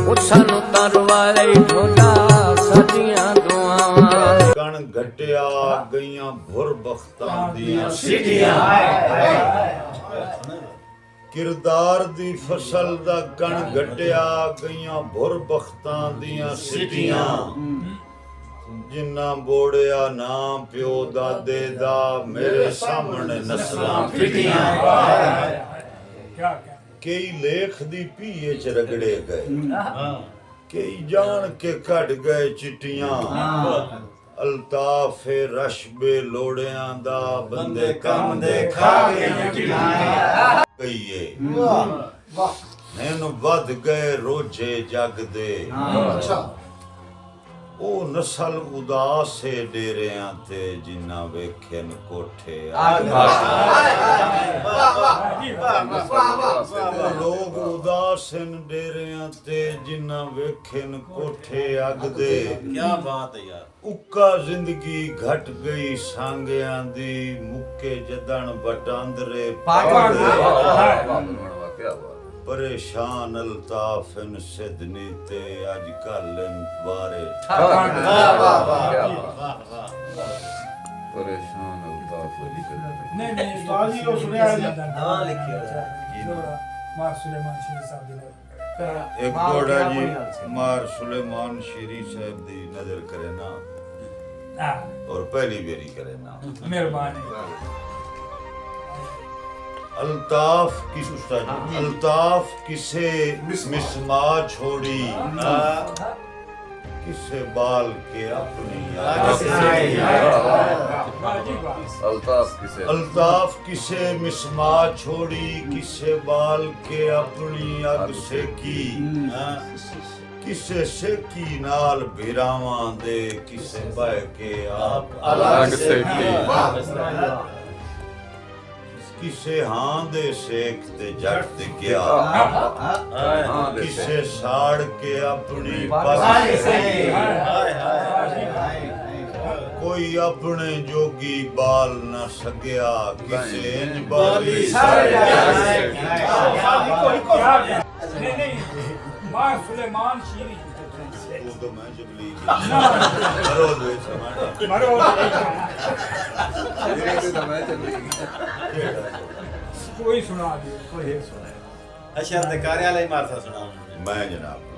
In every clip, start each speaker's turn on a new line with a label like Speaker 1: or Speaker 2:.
Speaker 1: ਉਹ ਸਾਨੂੰ ਤਰਵਾਲੇ ਢੋਲਾ ਸਾਡੀਆਂ ਦੁਆਵਾਂ
Speaker 2: ਕਣ ਘਟਿਆ ਗਈਆਂ ਭੁਰ ਬਖਤਾਂ ਦੀਆਂ
Speaker 3: ਸਿੱਟੀਆਂ
Speaker 2: ਕਿਰਦਾਰ ਦੀ ਫਸਲ ਦਾ ਕਣ ਘਟਿਆ ਗਈਆਂ ਭੁਰ ਬਖਤਾਂ ਦੀਆਂ ਸਿੱਟੀਆਂ ਜਿੰਨਾ ਬੋੜਿਆ ਨਾ ਪਿਓ ਦਾਦੇ ਦਾ ਮੇਰੇ ਸਾਹਮਣੇ ਨਸਲਾਂ ਫਿੱਟੀਆਂ ਕਈ ਲੇਖ ਦੀ ਪੀਏ ਚ ਰਗੜੇ ਗਏ ਕਈ ਜਾਣ ਕੇ ਕੱਢ ਗਏ ਚਿੱਟੀਆਂ ਅਲਤਾਫੇ ਰਸ਼ਬੇ ਲੋੜਿਆਂ ਦਾ ਬੰਦੇ ਕੰਮ ਦੇ ਖਾ ਗਏ ਚਿੱਟੀਆਂ ਕਈਏ ਮੈਨੂੰ ਵੱਧ ਗਏ ਰੋਜੇ ਜਗ ਦੇ ਉਹ ਨਸਲ ਉਦਾਸ ਏ ਡੇਰਿਆਂ ਤੇ ਜਿੰਨਾ ਵੇਖੇ ਨ ਕੋਠੇ ਲੋਕ ਉਦਾਸ ਨ ਡੇਰਿਆਂ ਤੇ ਜਿੰਨਾ ਵੇਖੇ ਨ ਕੋਠੇ ਅੱਗ ਦੇ
Speaker 3: ਕੀ ਬਾਤ ਹੈ ਯਾਰ
Speaker 2: ਉੱਕਾ ਜ਼ਿੰਦਗੀ ਘਟ ਗਈ ਸਾਂਗਿਆਂ ਦੀ ਮੁੱਕੇ ਜਦਣ ਵਟਾਂਦਰੇ ਪਰੇਸ਼ਾਨ ਅਲਤਾਫਨ ਸਿਦਨੀ ਤੇ ਅੱਜ ਕੱਲ ਬਾਰੇ
Speaker 4: ਪਰੇਸ਼ਾਨ ਅਲਤਾਫ
Speaker 5: ਨਹੀਂ ਬਾਜੀ ਉਹ ਸੁਣਿਆ
Speaker 3: ਨਵਾਂ ਲਿਖਿਆ
Speaker 5: ਮਾਰ ਸੁਲੇਮਾਨ ਸ਼ੀਰੀ ਸਾਹਿਬ ਦੀ ਨਜ਼ਰ
Speaker 2: ਇੱਕ ਗੋੜਾ ਜੀ ਮਾਰ ਸੁਲੇਮਾਨ ਸ਼ੀਰੀ ਸਾਹਿਬ ਦੀ ਨਜ਼ਰ ਕਰੇ ਨਾ और पहली बेरी करे ना
Speaker 5: मेहरबानी
Speaker 2: अल्ताफ किस उस्ताद अल्ताफ किसे मिसमा छोड़ी किसे बाल के अपनी अल्ताफ किसे मिसमा छोड़ी किसे बाल के अपनी अग से की किसे सेकी नाल बिरावां दे किसे बह के आप अलग से किसे हां दे सेक ते जट ते क्या किसे साड़ के अपनी पग से कोई अपने जोगी बाल न सगया किसे इंज बाली
Speaker 5: मार सुलेमान शीरी
Speaker 2: वो तो मैं जबली मरो दे समाटा
Speaker 5: मरो कोई सुना दे कोई एक सुना
Speaker 3: अच्छा ते कार्यालय मारसा सुना
Speaker 2: मैं जनाब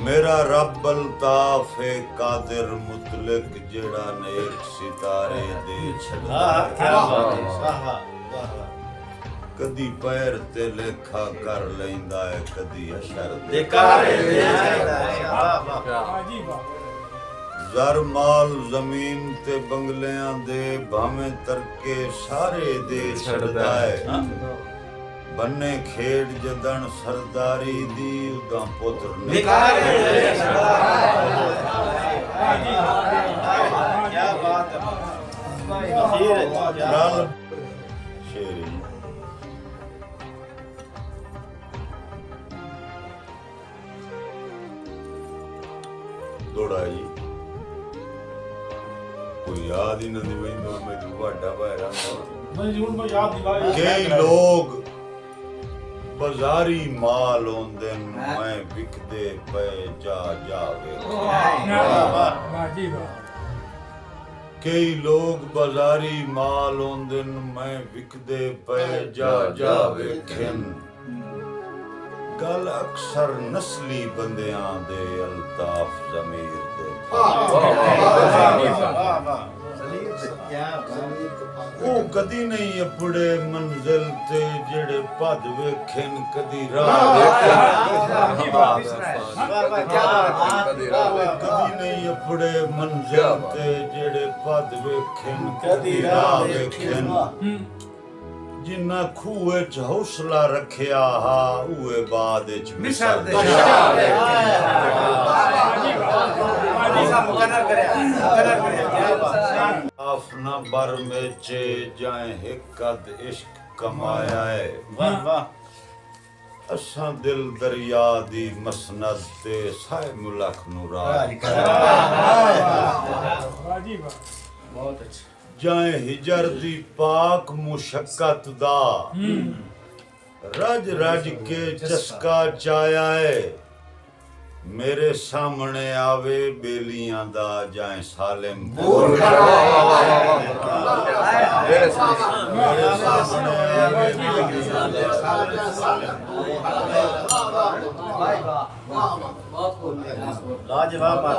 Speaker 2: मेरा रब अल्ताफ है कादिर मुतलक जेड़ा नेक सितारे दे छड़ा
Speaker 3: क्या बात है वाह वाह वाह
Speaker 2: कदी पैर ते लेखा कर लेंदा है कदी अशर
Speaker 3: दे कारे दे वाह वाह
Speaker 5: हाजी वाह
Speaker 2: ਜ਼ਰ ਮਾਲ ਜ਼ਮੀਨ ਤੇ ਬੰਗਲਿਆਂ ਦੇ ਭਾਵੇਂ ਤਰਕੇ ਸਾਰੇ ਦੇ ਛੜਦਾ ਹੈ ਬੰਨੇ ਖੇਡ ਜਦਣ ਸਰਦਾਰੀ ਦੀ ਉਦਾਂ ਪੁੱਤਰ
Speaker 3: ਨਿਕਾਰੇ ਦੇ ਛੜਦਾ ਹਾਜੀ ਕੀ ਬਾਤ ਹੈ
Speaker 2: ਰਲ ਸ਼ੇਰੀ ਦੋੜਾ ਜੀ कोई याद ही नहीं वैंदो मैं वाडा भायरा
Speaker 5: मैं जून में याद दिलाए
Speaker 2: कई लोग बाजारी माल होंदे मैं विकदे पे जा जावे
Speaker 5: हाजी वाह
Speaker 2: कई लोग बाजारी माल होंदे मैं विकदे पे जा जावे खिन गल अक्सर नस्ली बंदियां दे अल्ताफ ज़मीर दे ਉਹ ਕਦੀ ਨਹੀਂ ਅਪੜੇ ਮੰਜ਼ਿਲ ਤੇ ਜਿਹੜੇ ਭੱਜ ਵੇਖਣ ਕਦੀ ਰਾਹ ਕਦੀ ਨਹੀਂ ਅਪੜੇ ਮੰਜ਼ਿਲ ਤੇ ਜਿਹੜੇ ਭੱਜ ਵੇਖਣ ਕਦੀ ਰਾਹ ਵੇਖਣ ਜਿੰਨਾ ਖੂਏ ਚ ਹੌਸਲਾ ਰੱਖਿਆ ਹਾ ਉਹੇ ਬਾਅਦ ਚ ਮਿਸਰ ਦੇ अपना बर में चे जाए हिकद इश्क कमाया है
Speaker 3: वाह वाह
Speaker 2: असां दिल दरिया दी मसनद ते साए मुलख नू राज
Speaker 5: हाजी वाह बहुत अच्छा
Speaker 2: जाए हिजर दी पाक मुशक्कत दा रज रज के चस्का चाया है मेरे सामने आवे बेलियां दा जाए सालिम बोल मेरे सामने आवे बेलियां दा
Speaker 3: लाजवाब बात